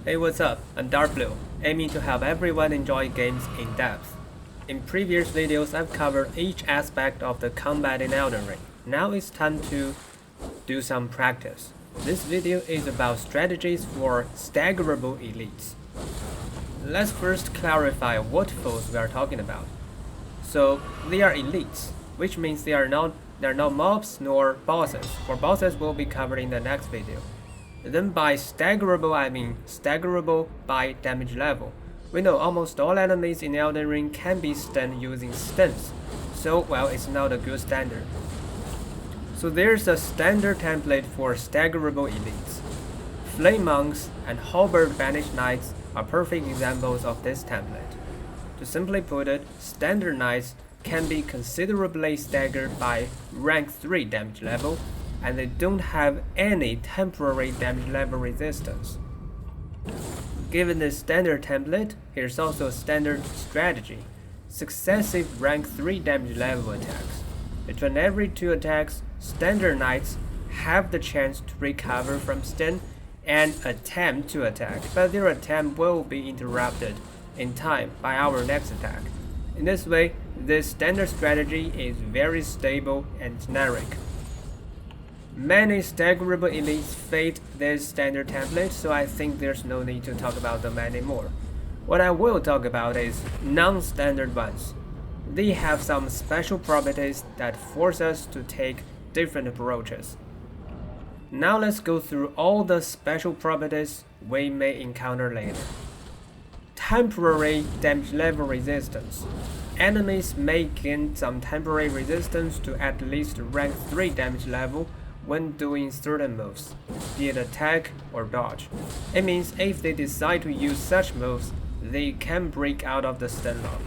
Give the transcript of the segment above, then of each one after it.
Hey, what's up? I'm Darkbblue, aiming to help everyone enjoy games in depth. In previous videos, I've covered each aspect of the combat in Elden Ring. Now it's time to do some practice. This video is about strategies for staggerable elites. Let's first clarify what foes we are talking about. So, they are elites, which means they are not mobs nor bosses, for bosses will be covered in the next video. Then by staggerable, I mean staggerable by damage level. We know almost all enemies in Elden Ring can be stunned using stuns, so well, it's not a good standard. So there's a standard template for staggerable elites. Flame monks and halberd banished knights are perfect examples of this template. To simply put it, standard knights can be considerably staggered by rank 3 damage level, and they don't have any temporary damage level resistance. Given this standard template, here's also a standard strategy: successive rank 3 damage level attacks. Between every 2 attacks, standard knights have the chance to recover from stun and attempt to attack, but their attempt will be interrupted in time by our next attack. In this way, this standard strategy is very stable and generic. Many staggerable elites fit this standard template, so I think there's no need to talk about them anymore. What I will talk about is non-standard ones. They have some special properties that force us to take different approaches. Now let's go through all the special properties we may encounter later. Temporary damage level resistance. Enemies may gain some temporary resistance to at least rank 3 damage level when doing certain moves, be it attack or dodge. It means if they decide to use such moves, they can break out of the stun lock.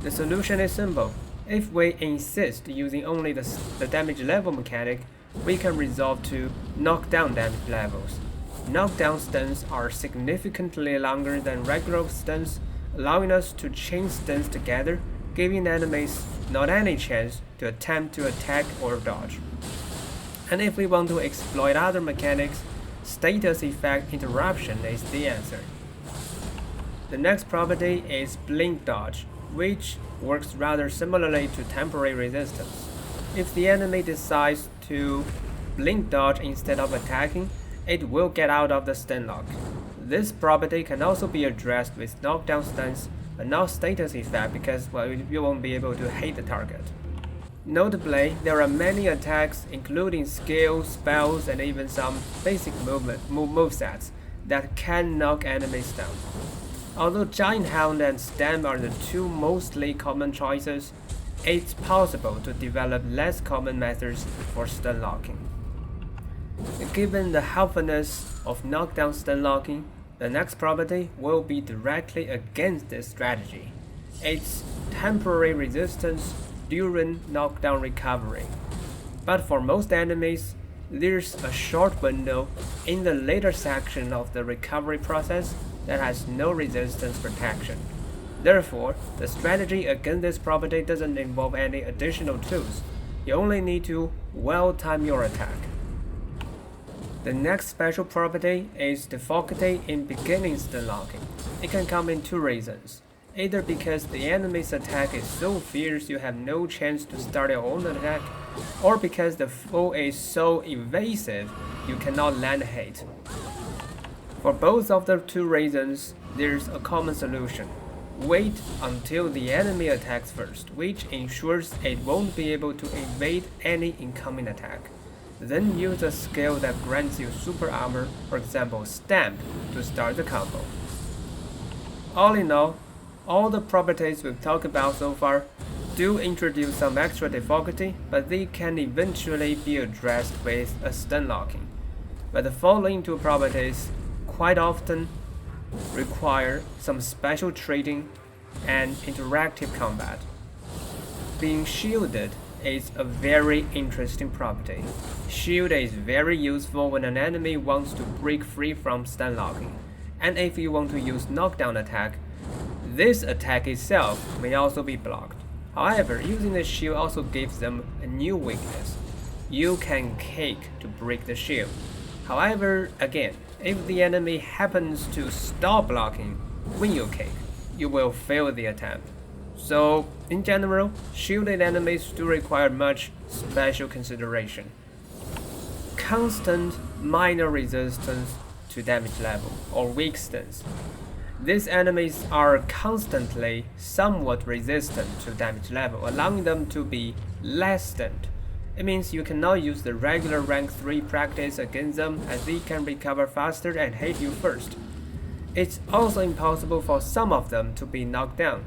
The solution is simple. If we insist using only the damage level mechanic, we can resolve to knockdown damage levels. Knockdown stuns are significantly longer than regular stuns, allowing us to chain stuns together, giving enemies not any chance to attempt to attack or dodge. And if we want to exploit other mechanics, status effect interruption is the answer. The next property is blink dodge, which works rather similarly to temporary resistance. If the enemy decides to blink dodge instead of attacking, it will get out of the stun lock. This property can also be addressed with knockdown stuns, but not status effect because, well, you won't be able to hit the target. Notably, there are many attacks, including skills, spells, and even some basic movesets that can knock enemies down. Although Giant Hound and Stamp are the two mostly common choices, it's possible to develop less common methods for stun locking. Given the helpfulness of knockdown stun locking, the next property will be directly against this strategy. It's temporary resistance during knockdown recovery. But for most enemies, there's a short window in the later section of the recovery process that has no resistance protection. Therefore, the strategy against this property doesn't involve any additional tools. You only need to well time your attack. The next special property is difficulty in beginning stun locking. It can come in 2 reasons. Either because the enemy's attack is so fierce you have no chance to start your own attack, or because the foe is so evasive you cannot land a hit. For both of the 2 reasons, there's a common solution. Wait until the enemy attacks first, which ensures it won't be able to evade any incoming attack. Then use a skill that grants you super armor, for example Stamp, to start the combo. All in all the properties we've talked about so far do introduce some extra difficulty, but they can eventually be addressed with a stun locking. But the following 2 properties quite often require some special trading and interactive combat. Being shielded is a very interesting property. Shield is very useful when an enemy wants to break free from stun locking, and if you want to use knockdown attack, this attack itself may also be blocked. However, using the shield also gives them a new weakness. you can kick to break the shield. However, again, if the enemy happens to stop blocking when you kick, you will fail the attempt. So, in general, shielded enemies do require much special consideration. Constant minor resistance to damage level, or weak stance. These enemies are constantly somewhat resistant to damage level, allowing them to be less stunned. It means you cannot use the regular rank 3 practice against them, as they can recover faster and hit you first. It's also impossible for some of them to be knocked down.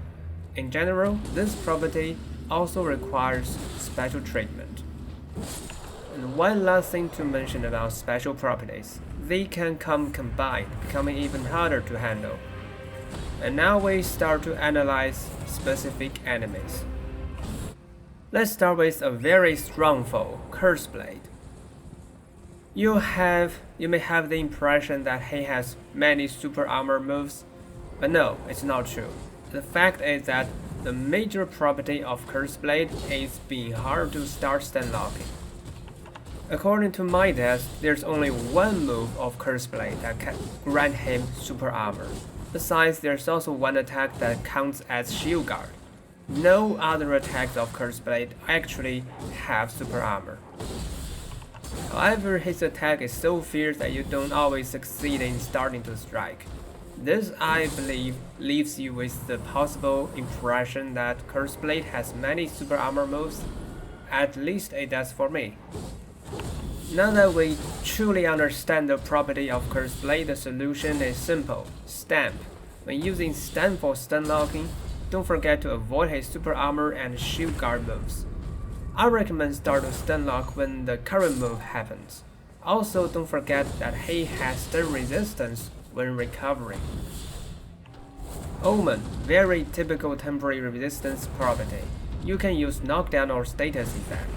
In general, this property also requires special treatment. And one last thing to mention about special properties, they can come combined, becoming even harder to handle. And now we start to analyze specific enemies. Let's start with a very strong foe, Curseblade. You may have the impression that he has many super armor moves, but no, it's not true. The fact is that the major property of Curseblade is being hard to start stun locking. According to my test, there's only one move of Curseblade that can grant him super armor. Besides, there's also one attack that counts as shield guard. No other attacks of Curseblade actually have super armor. However, his attack is so fierce that you don't always succeed in starting to strike. This, I believe, leaves you with the possible impression that Curseblade has many super armor moves. At least it does for me. Now that we truly understand the property of Curseblade, the solution is simple: Stamp. When using Stamp for stun locking, don't forget to avoid his super armor and shield guard moves. I recommend start to stun lock when the current move happens. Also, don't forget that he has stun resistance when recovering. Omen, very typical temporary resistance property. You can use knockdown or status effect.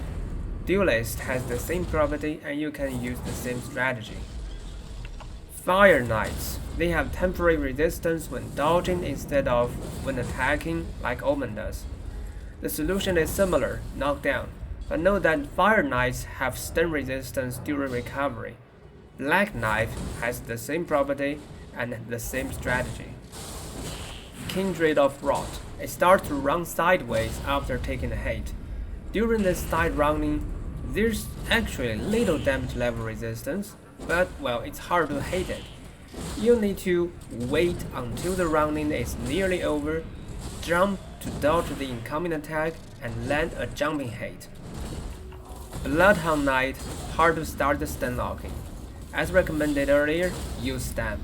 Duelist has the same property and you can use the same strategy. Fire Knights, they have temporary resistance when dodging instead of when attacking like Omen does. The solution is similar, knockdown, but note that Fire Knights have stun resistance during recovery. Black Knife has the same property and the same strategy. Kindred of Rot, it starts to run sideways after taking a hit. During this side running, there's actually little damage level resistance, but well, it's hard to hit it. You need to wait until the running is nearly over, jump to dodge the incoming attack, and land a jumping hit. Bloodhound Knight, hard to start the stun locking. As recommended earlier, use Stamp.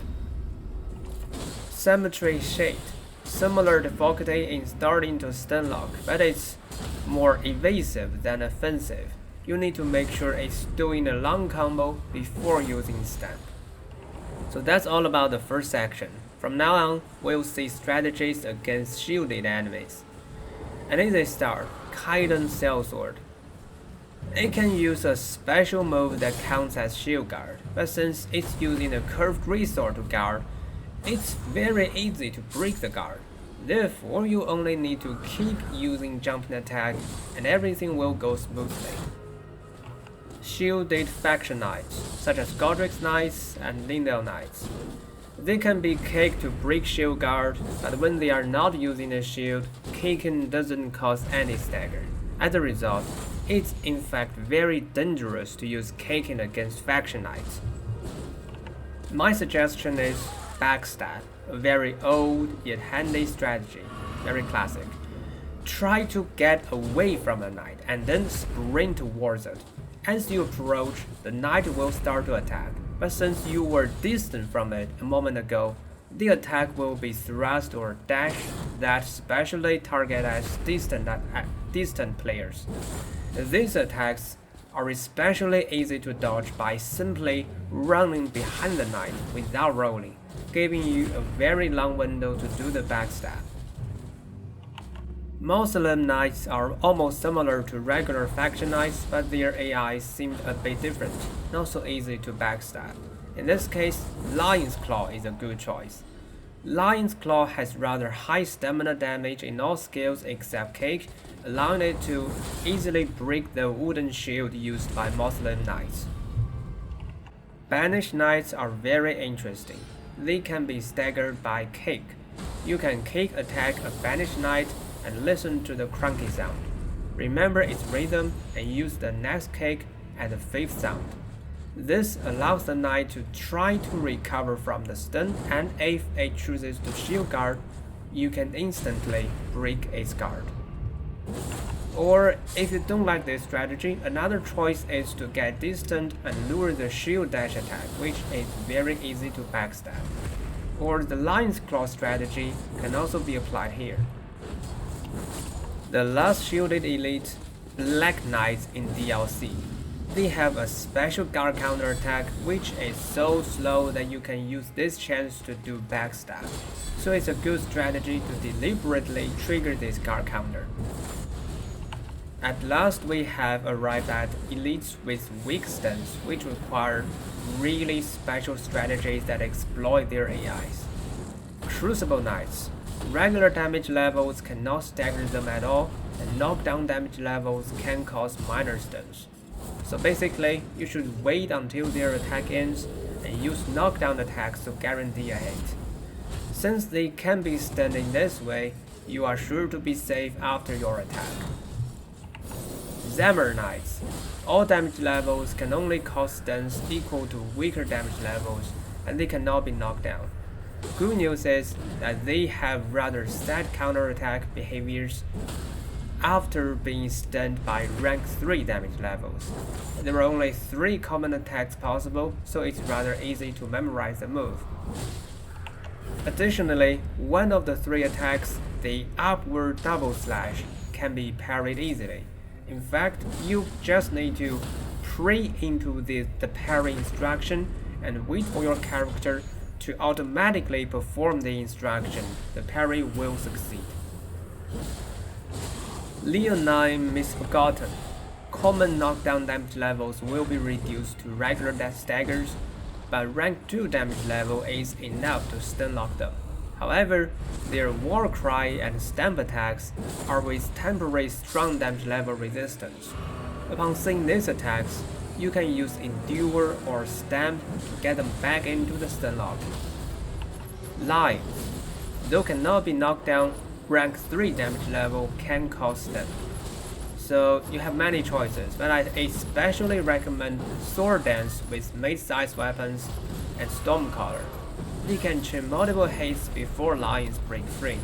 Cemetery Shade, similar difficulty in starting to stun lock, but it's more evasive than offensive. You need to make sure it's doing a long combo before using Stamp. So that's all about the first section. From now on, we'll see strategies against shielded enemies. And as a start, Kaiden Sellsword. It can use a special move that counts as shield guard, but since it's using a curved resort to guard, it's very easy to break the guard. Therefore, you only need to keep using jumping attack and everything will go smoothly. Shielded faction knights, such as Godric's Knights and Lindell Knights. They can be kicked to break shield guard, but when they are not using a shield, kicking doesn't cause any stagger. As a result, it's in fact very dangerous to use kicking against faction knights. My suggestion is backstab, a very old yet handy strategy, very classic. Try to get away from a knight and then sprint towards it. As you approach, the knight will start to attack, but since you were distant from it a moment ago, the attack will be thrust or dash that specially target as distant players. These attacks are especially easy to dodge by simply running behind the knight without rolling, giving you a very long window to do the backstab. Muslim Knights are almost similar to regular faction knights, but their AI seemed a bit different, not so easy to backstab. In this case, Lion's Claw is a good choice. Lion's Claw has rather high stamina damage in all skills except Kick, allowing it to easily break the wooden shield used by Muslim Knights. Banished Knights are very interesting. They can be staggered by Kick. You can Kick attack a Banished Knight and listen to the cranky sound. Remember its rhythm and use the next Kick at the 5th sound. This allows the knight to try to recover from the stun, and if it chooses to shield guard, you can instantly break its guard. Or if you don't like this strategy, another choice is to get distant and lure the shield dash attack, which is very easy to backstab. Or the Lion's Claw strategy can also be applied here. The last shielded elite, Black Knights in DLC. They have a special guard counter attack which is so slow that you can use this chance to do backstab. So it's a good strategy to deliberately trigger this guard counter. At last we have arrived at elites with weak stuns, which require really special strategies that exploit their AIs. Crucible Knights. Regular damage levels cannot stagger them at all, and knockdown damage levels can cause minor stuns. So basically, you should wait until their attack ends and use knockdown attacks to guarantee a hit. Since they can be stunned in this way, you are sure to be safe after your attack. Zammer Knights. All damage levels can only cause stuns equal to weaker damage levels, and they cannot be knocked down. Good news is that they have rather sad counterattack behaviors after being stunned by rank 3 damage levels. There are only 3 common attacks possible, so it's rather easy to memorize the move. Additionally, one of the 3 attacks, the upward double slash, can be parried easily. In fact, you just need to pray into the parry instruction and wait for your character to automatically perform the instruction. The parry will succeed. Leonine Misforgotten. Common knockdown damage levels will be reduced to regular death staggers, but rank 2 damage level is enough to stun lock them. However, their war cry and stamp attacks are with temporary strong damage level resistance. Upon seeing these attacks, you can use Endure or Stamp to get them back into the stun lock. Lions. Though cannot be knocked down, rank 3 damage level can cause stun. So you have many choices, but I especially recommend Sword Dance with mid-sized weapons and Stormcaller. They can chain multiple hits before lions break free.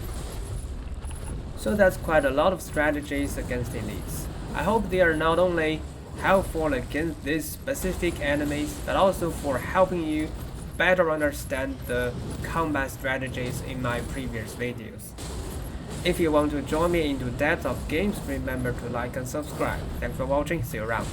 So that's quite a lot of strategies against elites. I hope they are not only helpful against these specific enemies, but also for helping you better understand the combat strategies in my previous videos. If you want to join me into depth of games, remember to like and subscribe. Thanks for watching, see you around.